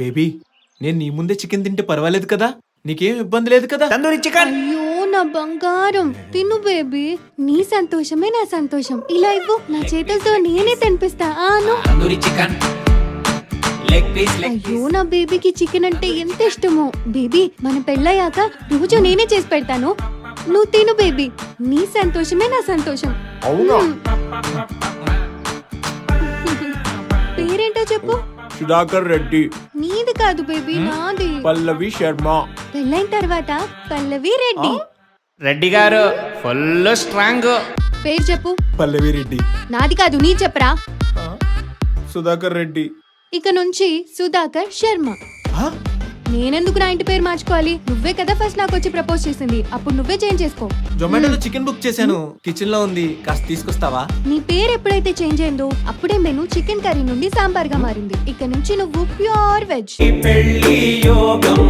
Baby నేను నీ ముందే చికెన్ తింటే పర్వాలేదు కదా, నీకేం ఇబ్బంది లేదు కదా? తందూరి చికెన్. అయ్యో నా బంగారం, తిను బేబీ. నీ సంతోషమే నా సంతోషం. ఇలా ఇవ్వు, నా చేతులతో నేనే తినిపిస్తా. ఆను. తందూరి చికెన్. Leg piece. అయ్యో నా బేబీకి చికెన్ అంటే ఎంత ఇష్టమో. బేబీ మన పెళ్ళయ్యాక రోజు నేనే చేసి పెడతాను, నువ్వు తిను బేబీ. నీ సంతోషమే నా సంతోషం. అవునా? పేరేంటో చెప్పు. సుధాకర్ రెడ్డి. నీది కాదు బేబీ, నాది. పల్లవి శర్మ. పెళ్ళైన తర్వాత పల్లవి రెడ్డి. రెడ్డి గారు ఫుల్ స్ట్రాంగ్. పేరు చెప్పు. పల్లవి రెడ్డి. నాది కాదు, నీ చెప్పరా. సుధాకర్ రెడ్డి. ఇక నుంచి సుధాకర్ శర్మ. ఆ? నేనెందుకు నా ఇంటి పేరు మార్చుకోవాలి? నువ్వే కదా ఫస్ట్ నాకు వచ్చి ప్రపోజ్ చేసింది, అప్పుడు నువ్వే చేంజ్ చేసుకో. జొమాటోలో చికెన్ బుక్ చేశాను, కిచెన్ లో ఉంది, కాస్త తీసుకొస్తావా? నీ పేరు ఎప్పుడైతే చేంజ్ అయిందో అప్పుడే మెను చికెన్ కర్రీ నుండి సాంబార్ గా మారింది. ఇక నుంచి నువ్వు ప్యూర్ వెజ్. పెళ్లి యోగం